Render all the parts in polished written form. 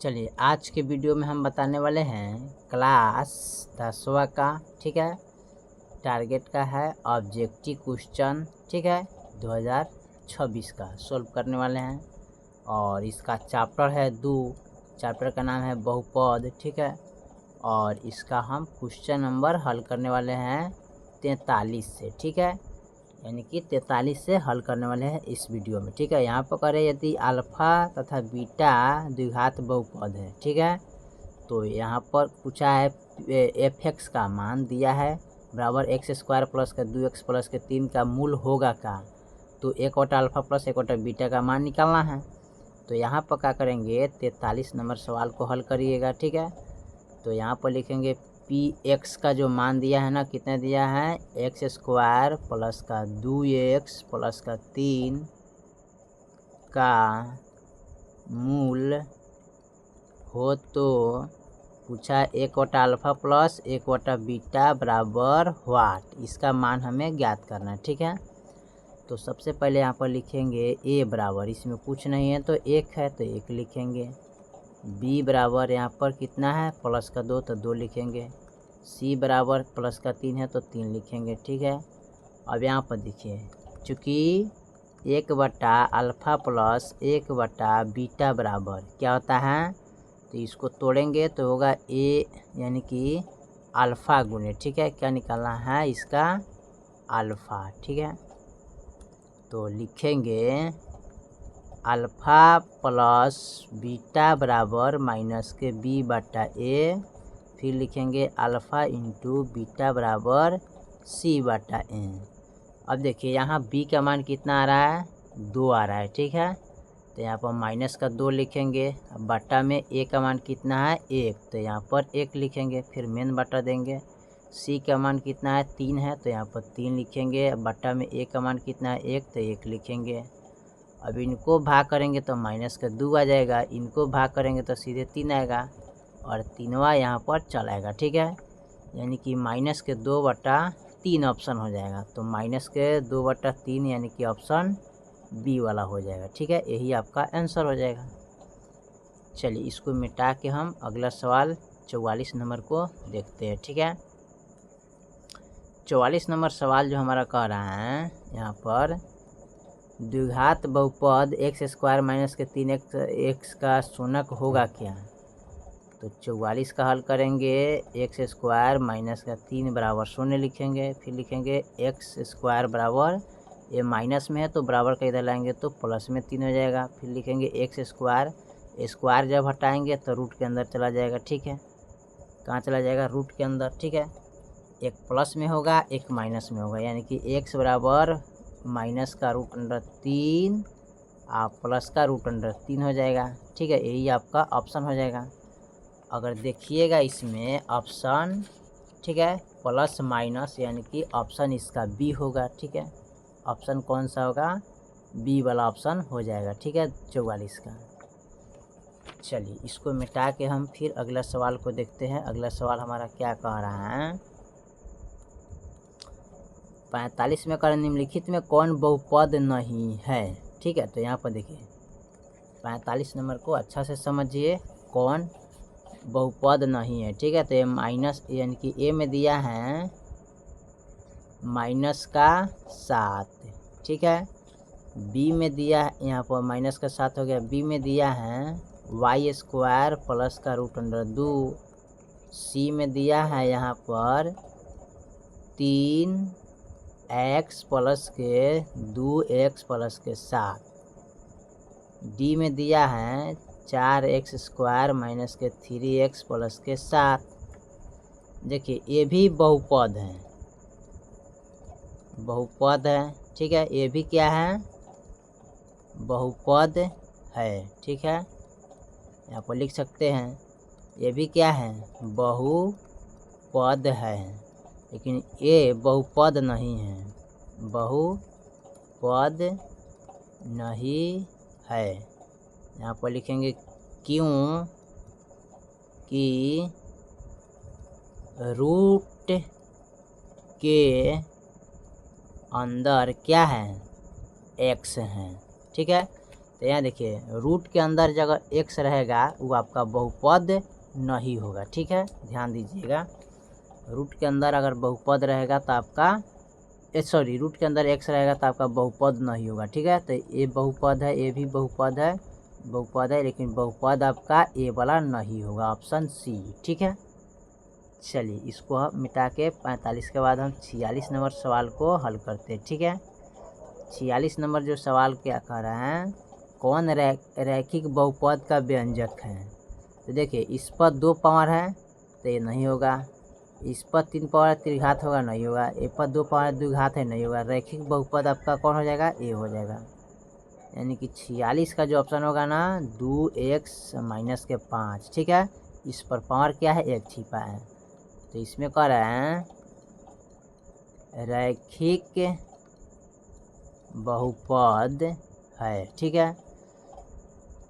चलिए आज के वीडियो में हम बताने वाले हैं क्लास 10वां का, ठीक है। टारगेट का है ऑब्जेक्टिव क्वेश्चन, ठीक है, 2026 का सॉल्व करने वाले हैं। और इसका चैप्टर है 2, चैप्टर का नाम है बहुपद, ठीक है। और इसका हम क्वेश्चन नंबर हल करने वाले हैं 43 से, ठीक है, यानी कि 43 से हल करने वाले हैं इस वीडियो में, ठीक है। यहाँ पर करें यदि अल्फ़ा तथा बीटा द्विघात बहुपद है, ठीक है, तो यहाँ पर पूछा है f(x) का मान दिया है बराबर x² प्लस का 2x प्लस के 3 का मूल होगा का, तो 1/अल्फ़ा प्लस 1/बीटा का मान निकालना है। तो यहाँ पर क्या करेंगे, 43 नंबर सवाल को हल करिएगा, ठीक है। तो यहाँ पर लिखेंगे px का जो मान दिया है ना, कितने दिया है, x² प्लस का 2x प्लस का 3 का मूल हो तो पूछा 1/अल्फ़ा प्लस 1/बीटा बराबर व्हाट, इसका मान हमें ज्ञात करना है, ठीक है। तो सबसे पहले यहाँ पर लिखेंगे a बराबर, इसमें कुछ नहीं है तो 1 है तो 1 लिखेंगे। b बराबर यहाँ पर कितना है, प्लस का 2 तो 2 लिखेंगे। c बराबर प्लस का 3 है तो 3 लिखेंगे, ठीक है। अब यहाँ पर देखिए, चूँकि 1/अल्फ़ा प्लस 1/बीटा बराबर क्या होता है, तो इसको तोड़ेंगे तो होगा a यानी कि अल्फ़ा गुने, ठीक है, क्या निकालना है इसका अल्फ़ा, ठीक है। तो लिखेंगे अल्फ़ा प्लस बीटा बराबर माइनस के b/a, फिर लिखेंगे अल्फ़ा इंटू बीटा बराबर c/a। अब देखिए यहाँ b का मान कितना आ रहा है, 2 आ रहा है, ठीक है। तो यहाँ पर माइनस का 2 लिखेंगे। अब बटा में a का मान कितना है, 1, तो यहाँ पर 1 लिखेंगे, फिर मेन बटा देंगे। c का मान कितना है, 3 है, तो यहाँ पर 3 लिखेंगे। बटा में a का मान कितना है, 1, तो 1 लिखेंगे। अब इनको भाग करेंगे तो माइनस का 2 आ जाएगा, इनको भाग करेंगे तो सीधे 3 आएगा और 3वां यहाँ पर चल आएगा, ठीक है। यानी कि माइनस के 2/3 ऑप्शन हो जाएगा। तो माइनस के 2/3 यानी कि ऑप्शन बी वाला हो जाएगा, ठीक है, यही आपका आंसर हो जाएगा। चलिए इसको मिटा के हम अगला सवाल 44 नंबर को देखते हैं, ठीक है। 44 नंबर सवाल जो हमारा कह रहा है यहाँ पर, द्विघात बहुपद x² माइनस के 3x का शून्यक होगा क्या। तो 44 का हल करेंगे, x² माइनस का 3 बराबर 0 लिखेंगे, फिर लिखेंगे x² बराबर, ये माइनस में है तो बराबर का इधर लाएंगे तो प्लस में 3 हो जाएगा। फिर लिखेंगे x², स्क्वायर जब हटाएंगे तो रूट के अंदर चला जाएगा, ठीक है। कहाँ चला जाएगा, रूट के अंदर, ठीक है। एक प्लस में होगा, एक माइनस में होगा, यानी कि x बराबर माइनस का √3 और प्लस का √3 हो जाएगा, ठीक है, यही आपका ऑप्शन हो जाएगा। अगर देखिएगा इसमें ऑप्शन, ठीक है, प्लस माइनस यानी कि ऑप्शन इसका बी होगा, ठीक है। ऑप्शन कौन सा होगा, बी वाला ऑप्शन हो जाएगा, ठीक है, 44 का। चलिए इसको मिटा के हम फिर अगला सवाल को देखते हैं। अगला सवाल हमारा क्या कह रहा है, 45 में कर निम्नलिखित में कौन बहुपद नहीं है, ठीक है। तो यहाँ पर देखिए 45 नंबर को अच्छा से समझिए, कौन बहुपद नहीं है, ठीक है। तो ये माइनस यानी कि ए में दिया है माइनस का 7, ठीक है। बी में दिया है, यहाँ पर माइनस का 7 हो गया। बी में दिया है y² प्लस का √2। सी में दिया है यहाँ पर 3x प्लस के 2x प्लस के 7। डी में दिया है 4x² माइनस के 3x प्लस के 7। देखिए ये भी बहुपद है, बहुपद है, ठीक है, ये भी क्या है, बहुपद है, ठीक है। यहाँ पर लिख सकते हैं ये भी क्या है, बहुपद है, लेकिन ये बहुपद नहीं है, बहुपद नहीं है। यहाँ पर लिखेंगे क्यों कि रूट के अंदर क्या है, x है, ठीक है। तो यहाँ देखिए रूट के अंदर जगह x रहेगा वो आपका बहुपद नहीं होगा, ठीक है, ध्यान दीजिएगा। रूट के अंदर अगर बहुपद रहेगा तो आपका रूट के अंदर x रहेगा तो आपका बहुपद नहीं होगा, ठीक है। तो ये बहुपद है, ये भी बहुपद है, लेकिन बहुपद आपका ए वाला नहीं होगा, ऑप्शन सी, ठीक है। चलिए इसको हम मिटा के 45 के बाद हम 46 नंबर सवाल को हल करते हैं, ठीक है। 46 नंबर जो सवाल क्या कह रहे हैं, कौन रैखिक बहुपद का व्यंजक है। तो देखिए इस पर 2 पावर है तो ये नहीं होगा, इस पर 3 पावर त्रिघात होगा, नहीं होगा, ए पर 2 पावर द्विघात है, नहीं होगा। रैखिक बहुपद आपका कौन हो जाएगा, ए हो जाएगा। यानी कि 46 का जो ऑप्शन होगा ना 2x माइनस के 5, ठीक है। इस पर पावर क्या है, 1 छिपा है, तो इसमें कह रहे हैं रैखिक बहुपद है, ठीक है।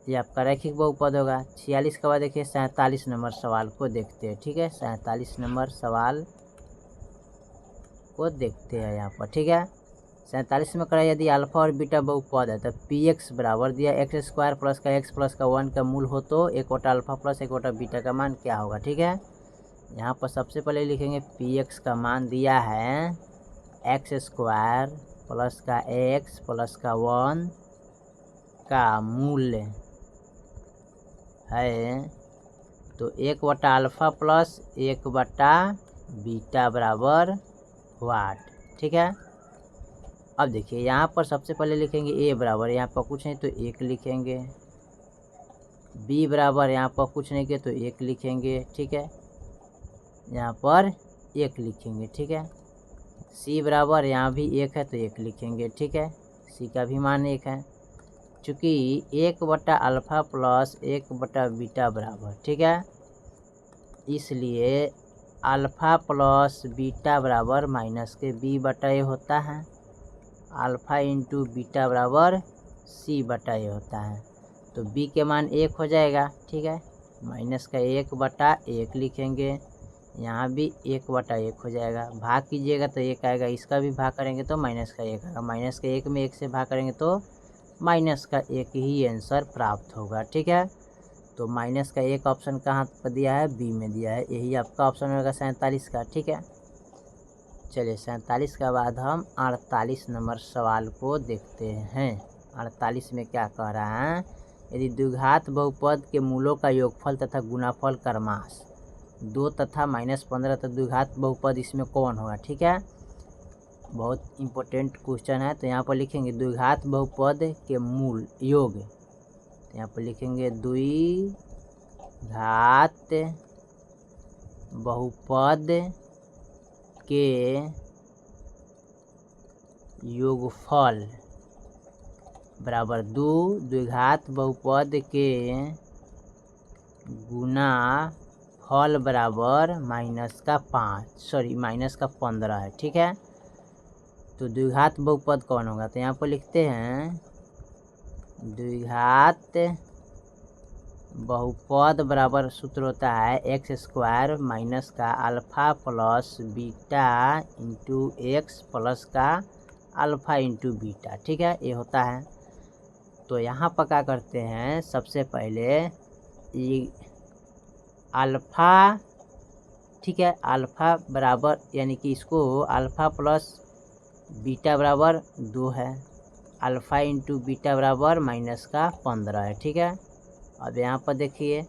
ये आपका रैखिक बहुपद होगा। 46 के बाद देखिए 47 नंबर सवाल को देखते हैं, ठीक है। 47 नंबर सवाल को देखते हैं यहाँ पर, ठीक है। 47 में करा यदि अल्फा और बीटा बहुपद है तो px बराबर दिया x² प्लस का x प्लस का 1 का मूल हो तो 1/, अल्फा प्लस 1/, बीटा का मान क्या होगा, ठीक है। यहाँ पर सबसे पहले लिखेंगे px का मान दिया है x² प्लस का x प्लस का 1 का मूल्य है तो 1/, अल्फा प्लस 1/, बीटा बराबर वाट, ठीक है। अब देखिए यहाँ पर सबसे पहले लिखेंगे a बराबर, यहाँ पर कुछ नहीं तो 1 लिखेंगे, b बराबर यहाँ पर कुछ नहीं किया तो 1 लिखेंगे, ठीक है, यहाँ पर 1 लिखेंगे, ठीक है। c बराबर यहाँ भी 1 है तो 1 लिखेंगे, ठीक है, c का भी मान 1 है। चूँकि 1/, अल्फा प्लस 1/, बीटा बराबर, ठीक है, इसलिए अल्फा प्लस बीटा बराबर माइनस के b/a होता है, अल्फा इंटू बीटा बराबर c/a होता है। तो b के मान 1 हो जाएगा, ठीक है, माइनस का 1/1 लिखेंगे, यहाँ भी 1/1 हो जाएगा। भाग कीजिएगा तो 1 आएगा, इसका भी भाग करेंगे तो माइनस का 1 आएगा, माइनस का 1 में 1 से भाग करेंगे तो माइनस का 1 ही आंसर प्राप्त होगा, ठीक है। तो माइनस का 1 ऑप्शन कहाँ पर दिया है, बी में दिया है, यही आपका ऑप्शन होगा 47 का, ठीक है। चलिए 47 के बाद हम 48 नंबर सवाल को देखते हैं। 48 में क्या कह रहा है, यदि द्विघात बहुपद के मूलों का योगफल तथा गुणाफल क्रमश 2 तथा -15 तो द्विघात बहुपद इसमें कौन होगा, ठीक है। बहुत इम्पोर्टेंट क्वेश्चन है। तो यहाँ पर लिखेंगे द्विघात बहुपद के मूल योग, तो यहाँ पर लिखेंगे द्विघात बहुपद के योगफल बराबर 2 द्विघात बहुपद के गुना फल बराबर -15 है, ठीक है। तो द्विघात बहुपद कौन होगा, तो यहाँ पर लिखते हैं द्विघात बहुपद बराबर सूत्र होता है x² माइनस का alpha plus beta into x plus का अल्फा इंटू बीटा, ठीक है, ये होता है। तो यहाँ पर क्या करते हैं, सबसे पहले ये अल्फा, ठीक है, अल्फा बराबर यानी कि इसको अल्फा प्लस बीटा बराबर 2 है, अल्फा इंटू बीटा बराबर -15 है, ठीक है। अब यहाँ पर देखिए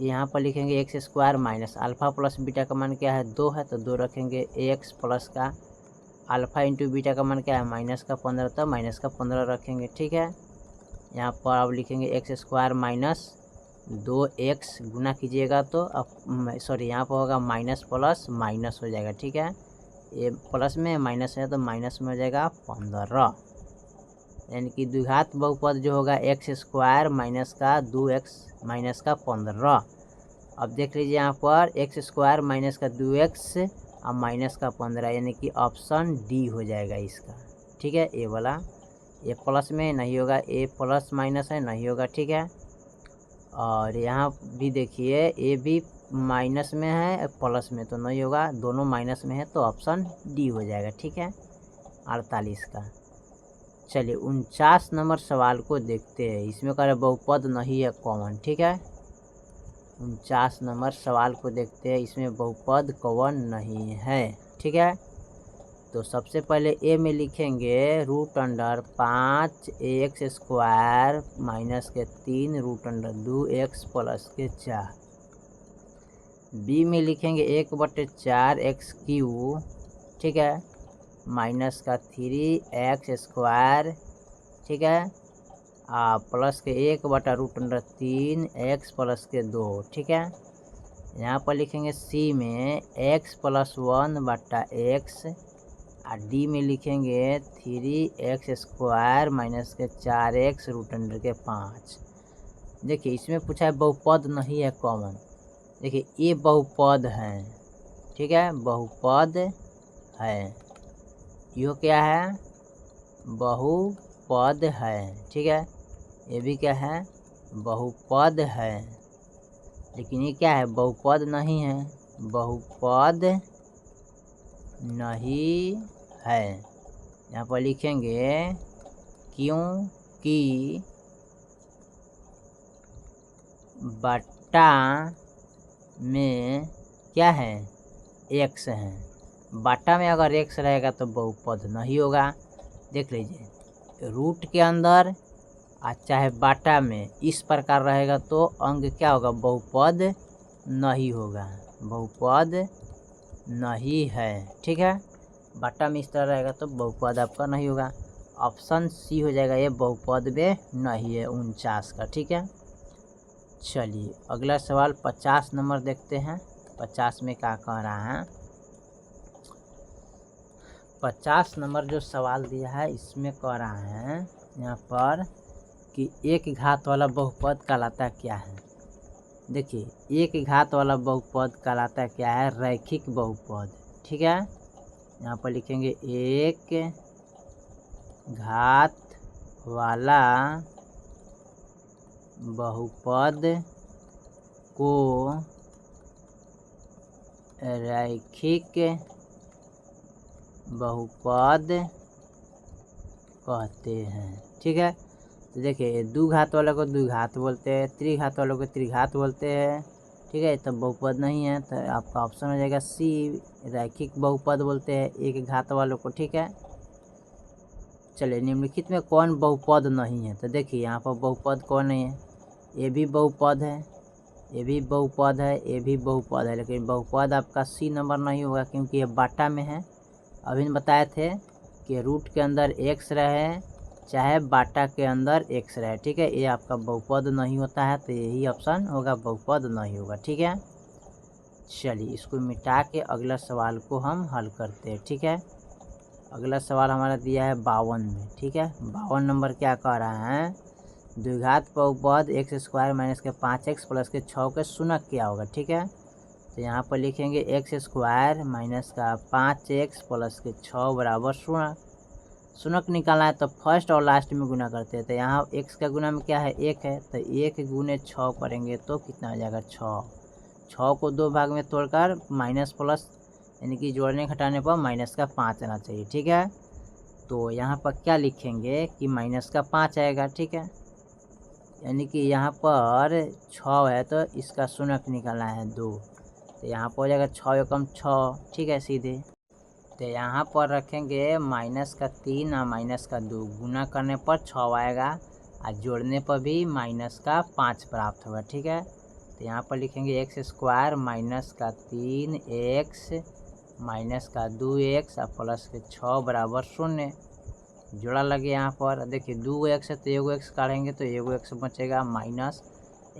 यहाँ पर लिखेंगे x² minus alpha plus beta का मान क्या है 2 है तो 2 रखेंगे, x प्लस का अल्फा इंटू बीटा का मान क्या है -15 तो -15 रखेंगे, ठीक है। यहाँ पर अब लिखेंगे x² माइनस 2x गुना कीजिएगा तो अब यहाँ पर होगा माइनस प्लस माइनस हो जाएगा, ठीक है, ये प्लस में माइनस है तो माइनस में हो जाएगा 15, यानी कि द्विघात बहुपद जो होगा x² माइनस का 2x माइनस का 15। अब देख लीजिए यहाँ पर x² माइनस का 2x और माइनस का 15, यानी कि ऑप्शन डी हो जाएगा इसका, ठीक है, ए वाला। ये प्लस में नहीं होगा, ए प्लस माइनस है नहीं होगा, ठीक है। और यहाँ भी देखिए ए भी माइनस में है प्लस में तो नहीं होगा, दोनों माइनस में है तो ऑप्शन डी हो जाएगा, ठीक है, 48 का। चलिए 49 नंबर सवाल को देखते हैं। इसमें कह रहे बहुपद नहीं है कॉमन, ठीक है। 49 नंबर सवाल को देखते हैं, इसमें बहुपद कॉमन नहीं है, ठीक है। तो सबसे पहले ए में लिखेंगे √5x² माइनस के 3 √2x प्लस के 4। बी में लिखेंगे 1/4x³, ठीक है, माइनस का 3x², ठीक है, प्लस के 1/√3x प्लस के 2, ठीक है। यहाँ पर लिखेंगे सी में x + 1/x, और डी में लिखेंगे 3x² माइनस के 4x √5। देखिए इसमें पूछा है बहुपद नहीं है कॉमन। देखिए ये बहुपद है, ठीक है, बहुपद है। यो क्या है? बहुपद है, ठीक है। ये भी क्या है? बहुपद है। लेकिन ये क्या है? बहुपद नहीं है, बहुपद नहीं है। यहाँ पर लिखेंगे क्योंकि बट्टा में क्या है? x है। बट्टा में अगर x रहेगा तो बहुपद नहीं होगा। देख लीजिए रूट के अंदर चाहे बाटा में इस प्रकार रहेगा तो अंग क्या होगा? बहुपद नहीं होगा, बहुपद नहीं है, ठीक है। बाटा में इस तरह रहेगा तो बहुपद आपका नहीं होगा। ऑप्शन सी हो जाएगा, ये बहुपद में नहीं है 49 का, ठीक है। चलिए अगला सवाल 50 नंबर देखते हैं। 50 में क्या कह रहा है? 50 नंबर जो सवाल दिया है इसमें कह रहा है यहाँ पर कि एक घात वाला बहुपद कहलाता क्या है। देखिए एक घात वाला बहुपद कहलाता क्या है? रैखिक बहुपद, ठीक है। यहाँ पर लिखेंगे एक घात वाला बहुपद को रैखिक बहुपद कहते हैं, ठीक है। तो देखिए द्विघात वाले को द्विघात बोलते हैं, त्रिघात वालों को त्रिघात बोलते हैं, ठीक है। तो बहुपद नहीं है तो आपका ऑप्शन हो जाएगा सी, रैखिक बहुपद बोलते हैं एक घात वालों को, ठीक है। चलिए निम्नलिखित में कौन बहुपद नहीं है? तो देखिए यहाँ पर बहुपद कौन नहीं है? ये भी बहुपद है, ये भी बहुपद है, ये भी बहुपद है, लेकिन बहुपद आपका सी नंबर नहीं होगा क्योंकि ये बाटा में है। अभी बताए थे कि रूट के अंदर x रहे चाहे बाटा के अंदर x रहे, ठीक है, ये आपका बहुपद नहीं होता है। तो यही ऑप्शन होगा, बहुपद नहीं होगा, ठीक है। चलिए इसको मिटा के अगला सवाल को हम हल करते हैं, ठीक है। अगला सवाल हमारा दिया है 52 में, ठीक है। 52 नंबर क्या कह रहा है? द्विघात बहुपद x² माइनस के 5x प्लस के 6 के शून्यक क्या होगा, ठीक है। तो यहाँ पर लिखेंगे x² माइनस का 5x प्लस के 6 बराबर शून्य। शून्यक निकालना है तो फर्स्ट और लास्ट में गुना करते हैं। तो यहाँ x का गुना में क्या है? 1 है, तो 1 गुने 6 करेंगे तो कितना हो जाएगा? 6। 6 को 2 भाग में तोड़कर माइनस प्लस यानी कि जोड़ने घटाने पर माइनस का 5 आना चाहिए, ठीक है। तो यहाँ पर क्या लिखेंगे कि माइनस का 5 आएगा, ठीक है। यानी कि यहाँ पर 6 है तो इसका शून्यक निकालना है 2, तो यहाँ पर हो जाएगा 6 एकम 6, ठीक है सीधे। तो यहाँ पर रखेंगे माइनस का 3 और माइनस का 2, गुना करने पर 6 आएगा और जोड़ने पर भी माइनस का 5 प्राप्त होगा, ठीक है। तो यहाँ पर लिखेंगे x² माइनस का 3x माइनस का 2x और प्लस के 6 बराबर 0। जोड़ा लगे यहाँ पर। देखिए 2x है तो एगो x काटेंगे तो एगो x बचेगा, माइनस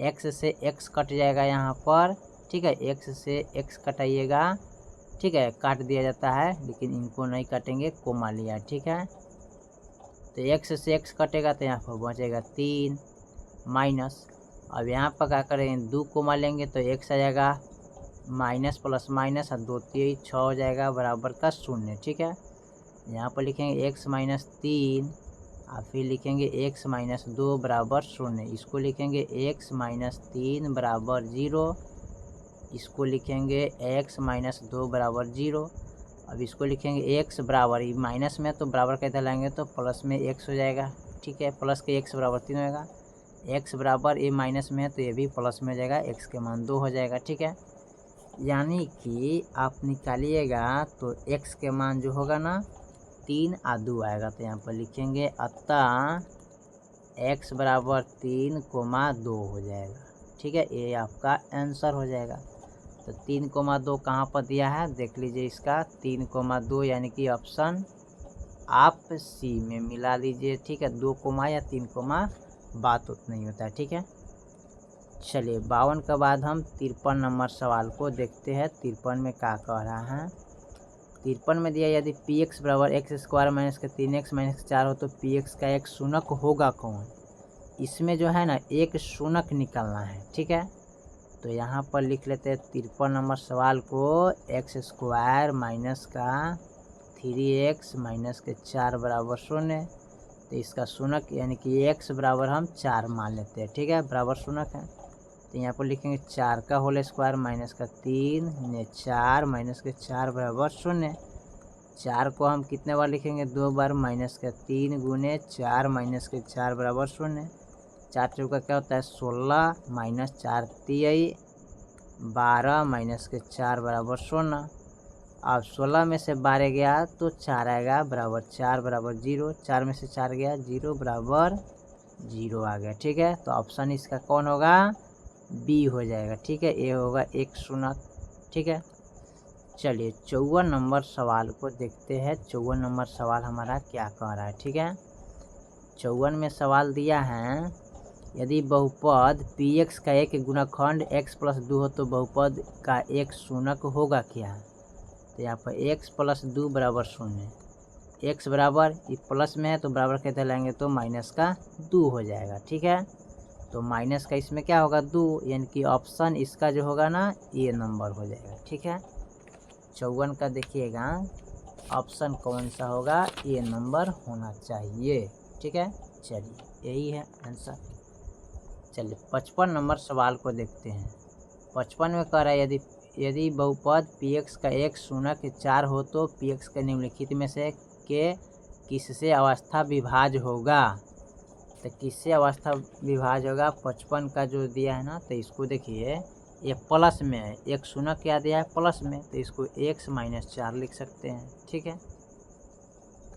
x से x कट जाएगा यहाँ पर, ठीक है। x से x कटाइएगा, ठीक है, काट दिया जाता है, लेकिन इनको नहीं काटेंगे, कोमा लिया, ठीक है। तो x से x कटेगा तो यहाँ पर बचेगा 3 माइनस। अब यहाँ पर क्या करेंगे? 2 कोमा लेंगे तो x आ जाएगा, माइनस प्लस माइनस और 2 3 6 हो जाएगा बराबर का 0, ठीक है। यहाँ पर लिखेंगे x माइनस 3 और फिर लिखेंगे x माइनस 2 बराबर 0। इसको लिखेंगे x माइनस 3 बराबर 0, इसको लिखेंगे x माइनस 2 बराबर 0। अब इसको लिखेंगे x बराबर, ये माइनस में तो बराबर का इधर लाएंगे तो प्लस में x हो जाएगा, ठीक है। प्लस के x बराबर 3 होगा, x बराबर ये माइनस में है तो ये भी प्लस में हो जाएगा, x के मान 2 हो जाएगा, ठीक है। यानी कि आप निकालिएगा तो x के मान जो होगा ना 3 और 2 आएगा, तो यहाँ पर लिखेंगे अतः x बराबर 3,2 हो जाएगा, ठीक है। ये आपका आंसर हो जाएगा। तो 3,2 कहाँ पर दिया है देख लीजिए, इसका 3,2 यानी कि ऑप्शन आप सी में मिला लीजिए, ठीक है। 2 कोमा या 3 कोमा बात उतना नहीं होता है, ठीक है। चलिए 52 के बाद हम 53 नंबर सवाल को देखते हैं। 53 में क्या कह रहा है, 53 में दिया यदि पी एक्स बराबर एक्स स्क्वायर माइनस के 3x माइनस 4 हो तो पी एक्स का एक शूनक होगा कौन। इसमें जो है ना एक शूनक निकालना है, ठीक है। तो यहाँ पर लिख लेते हैं 53 नंबर सवाल को, एक्स स्क्वायर माइनस का 3x माइनस के 4 बराबर 0। तो इसका शूनक यानी कि x बराबर हम 4 मान लेते हैं, ठीक है, बराबर शूनक है। तो यहाँ पर लिखेंगे 4 का होल स्क्वायर माइनस का 3 ने 4 माइनस के 4 बराबर 0। 4 को हम कितने बार लिखेंगे 2 बार, माइनस का 3 गुने 4 माइनस के 4 बराबर 0। 4 चौका क्या होता है 16 माइनस 4 3 12 माइनस के 4 बराबर 16। अब 16 में से 12 गया तो 4 आएगा बराबर 4 बराबर 0, 4 में से 4 गया 0 बराबर 0 आ गया, ठीक है। तो ऑप्शन इसका कौन होगा, बी हो जाएगा, ठीक है। ए होगा एक शूनक, ठीक है। चलिए 54 नंबर सवाल को देखते हैं। 54 नंबर सवाल हमारा क्या कह रहा है, ठीक है। 54 में सवाल दिया है यदि बहुपद पी एक्स का एक गुणनखंड x प्लस 2 हो तो बहुपद का एक शूनक होगा क्या। तो यहाँ पर x प्लस 2 बराबर 0, x बराबर ये प्लस में है तो बराबर कहते लाएंगे तो माइनस का 2 हो जाएगा, ठीक है। तो माइनस का इसमें क्या होगा 2, यानी कि ऑप्शन इसका जो होगा ना ए नंबर हो जाएगा, ठीक है। 54 का देखिएगा ऑप्शन कौन सा होगा, ए नंबर होना चाहिए, ठीक है। चलिए यही है आंसर। चलिए 55 नंबर सवाल को देखते हैं। 55 में कह रहा है यदि बहुपद पी एक्स का एक शूनक 4 हो तो पी एक्स के निम्नलिखित में से के किससे अवस्था विभाज्य होगा। तो किससे अवस्था विभाज्य होगा, 55 का जो दिया है ना, तो इसको देखिए ये प्लस में है, एक शूनक क्या दिया है प्लस में, तो इसको x माइनस 4 लिख सकते हैं, ठीक है।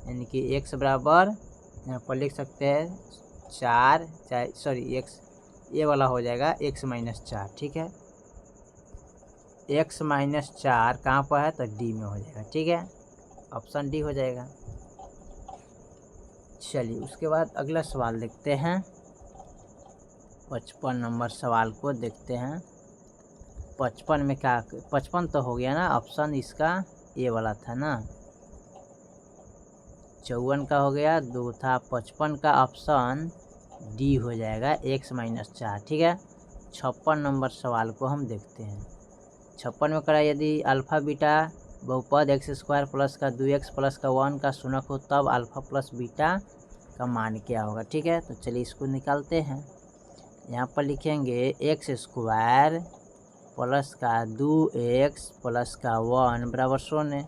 यानी कि x बराबर यहाँ पर लिख सकते हैं 4 सॉरी x ये वाला हो जाएगा x माइनस 4, ठीक है। x माइनस 4 कहाँ पर है तो डी में हो जाएगा, ठीक है, ऑप्शन डी हो जाएगा। चलिए उसके बाद अगला सवाल देखते हैं। 55 नंबर सवाल को देखते हैं। 55 में क्या, 55 तो हो गया ना, ऑप्शन इसका ए वाला था ना। 54 का हो गया, 2 था, 55 का ऑप्शन डी हो जाएगा x माइनस 4, ठीक है। 56 नंबर सवाल को हम देखते हैं। 56 में करा यदि अल्फ़ा बीटा बहुपद एक्स स्क्वायर प्लस का 2x प्लस का 1 का शूनक हो तब अल्फ़ा प्लस बीटा का मान क्या होगा, ठीक है। तो चलिए इसको निकालते हैं। यहाँ पर लिखेंगे एक्स स्क्वायर प्लस का 2x प्लस का 1 बराबर 0।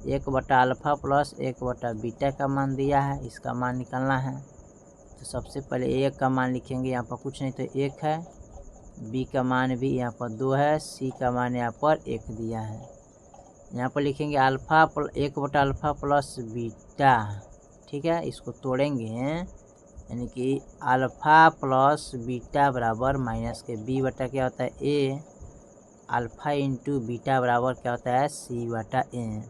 1 बटा अल्फ़ा प्लस 1 बटा बीटा का मान दिया है, इसका मान निकालना है। तो सबसे पहले ए का मान लिखेंगे, यहाँ पर कुछ नहीं तो 1 है, बी का मान भी यहाँ पर 2 है, सी का मान यहाँ पर 1 दिया है। यहाँ पर लिखेंगे अल्फ़ा 1 बटा अल्फ़ा प्लस बीटा, ठीक है। इसको तोड़ेंगे यानी कि अल्फ़ा प्लस बीटा बराबर माइनस के बी बटा क्या होता है ए, अल्फ़ा इंटू बीटा बराबर क्या होता है सी बटा ए।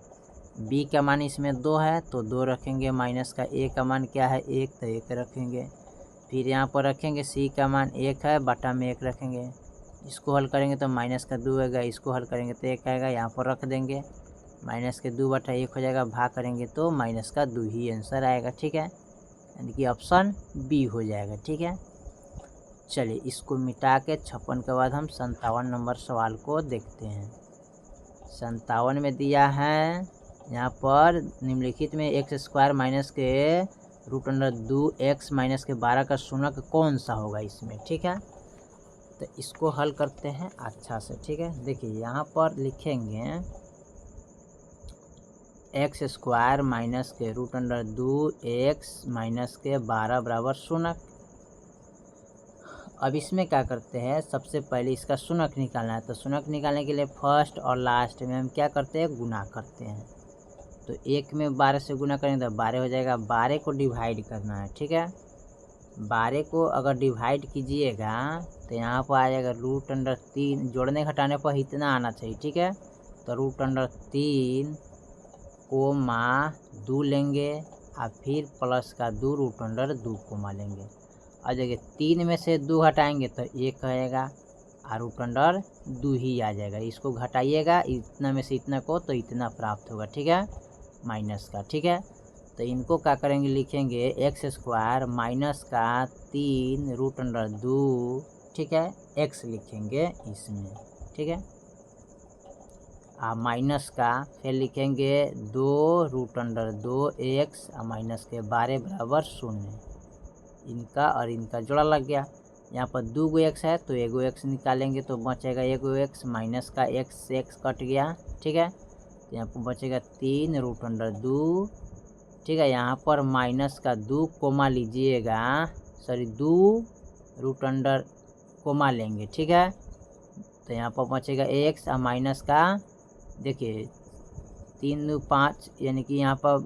बी का मान इसमें 2 है तो 2 रखेंगे, माइनस का ए का मान क्या है 1 तो 1 रखेंगे। फिर यहाँ पर रखेंगे सी का मान 1 है, बटा में 1 रखेंगे। इसको हल करेंगे तो माइनस का 2 आएगा, इसको हल करेंगे तो 1 आएगा, यहाँ पर रख देंगे। माइनस के 2 बटा 1 हो जाएगा, भाग करेंगे तो माइनस का 2 ही आंसर आएगा, ठीक है। यानी कि ऑप्शन बी हो जाएगा, ठीक है। चलिए इसको मिटा के 56 के बाद हम 57 नंबर सवाल को देखते हैं। 57 में दिया है यहाँ पर निम्नलिखित में एक्स स्क्वायर माइनस के √2x माइनस के 12 का शूनक कौन सा होगा इसमें, ठीक है। तो इसको हल करते हैं अच्छा से, ठीक है। देखिए यहाँ पर लिखेंगे एक्स स्क्वायर माइनस के रूट अंडर 2x माइनस के 12 बराबर शून्य। अब इसमें क्या करते हैं, सबसे पहले इसका शून्य निकालना है। तो शून्य निकालने के लिए फर्स्ट और लास्ट में हम क्या करते हैं, गुना करते हैं। तो 1 में 12 से गुना करेंगे तो 12 हो जाएगा। 12 को डिवाइड करना है, ठीक है। 12 को अगर डिवाइड कीजिएगा तो यहाँ पर आ जाएगा रूट अंडर 3, जोड़ने घटाने पर इतना आना चाहिए, ठीक है। तो रूट अंडर 3 कोमा 2 लेंगे और फिर प्लस का 2 रूट अंडर 2 कोमा लेंगे। और देखिए 3 में से 2 घटाएंगे तो 1 आएगा और रूट अंडर 2 ही आ जाएगा। इसको घटाइएगा इतना में से इतना को तो इतना प्राप्त होगा, ठीक है, माइनस का, ठीक है। तो इनको क्या करेंगे, लिखेंगे एक्स स्क्वायर माइनस का 3 रूट अंडर 2, ठीक है, एक्स लिखेंगे इसमें, ठीक है। माइनस का फिर लिखेंगे 2 रूट अंडर 2 एक्स माइनस के 12 बराबर 0। इनका और इनका जोड़ा लग गया। यहाँ पर 2 गो एक्स है तो 1 गो एक्स निकालेंगे तो बचेगा 1 गो एक्स, माइनस का एक्स से एक्स कट गया, ठीक है। तो यहाँ पर बचेगा 3 रूट अंडर 2, ठीक है। यहाँ पर माइनस का 2 कोमा लीजिएगा, सॉरी 2 रूट अंडर कोमा लेंगे, ठीक है। तो यहाँ पर बचेगा एक्स और माइनस का देखिए 3 2 5, यानी कि यहाँ पर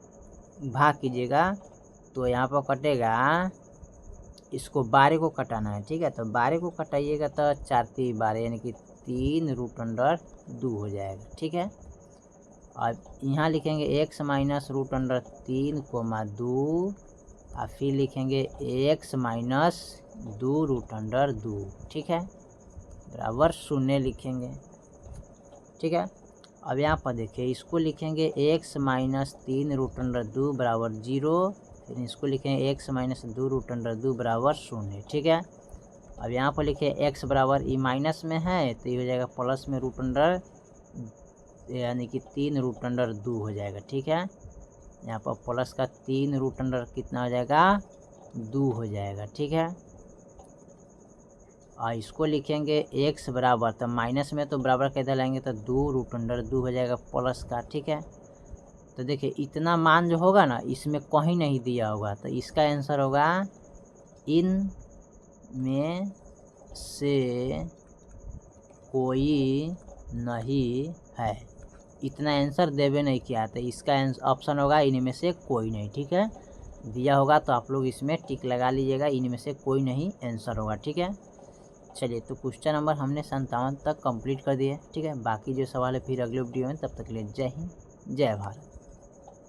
भाग कीजिएगा तो यहाँ पर कटेगा, इसको 12 को कटाना है, ठीक है। तो 12 को कटाइएगा तो 4 3 12 यानी कि 3 रूट अंडर 2 हो जाएगा, ठीक है। और यहाँ लिखेंगे x minus root under 3 comma 2 और फिर लिखेंगे एक्स माइनस 2 रूट अंडर 2, ठीक है, बराबर 0 लिखेंगे, ठीक है। अब यहाँ पर देखिए इसको लिखेंगे एक्स माइनस 3 रूट अंडर 2 बराबर 0, फिर इसको लिखेंगे एक्स माइनस 2 रूट अंडर 2 बराबर 0, ठीक है। अब यहाँ पर लिखे एक्स बराबर ई माइनस में है तो ये हो जाएगा प्लस में रूट अंडर, यानी कि 3 रूट अंडर 2 हो जाएगा, ठीक है। यहाँ पर प्लस का 3 रूट अंडर कितना हो जाएगा, 2 हो जाएगा, ठीक है। और इसको लिखेंगे x बराबर, तो माइनस में तो बराबर का इधर लाएंगे तो 2 रूट अंडर 2 हो जाएगा प्लस का, ठीक है। तो देखिए इतना मान जो होगा ना इसमें कहीं नहीं दिया होगा, तो इसका आंसर होगा इन में से कोई नहीं है। इतना आंसर देवे नहीं किया तो इसका ऑप्शन होगा इनमें से कोई नहीं, ठीक है। दिया होगा तो आप लोग इसमें टिक लगा लीजिएगा, इनमें से कोई नहीं आंसर होगा, ठीक है। चलिए तो क्वेश्चन नंबर हमने 57 तक कंप्लीट कर दिए, ठीक है। बाकी जो सवाल है फिर अगले वीडियो में, तब तक के लिए जय हिंद जय भारत।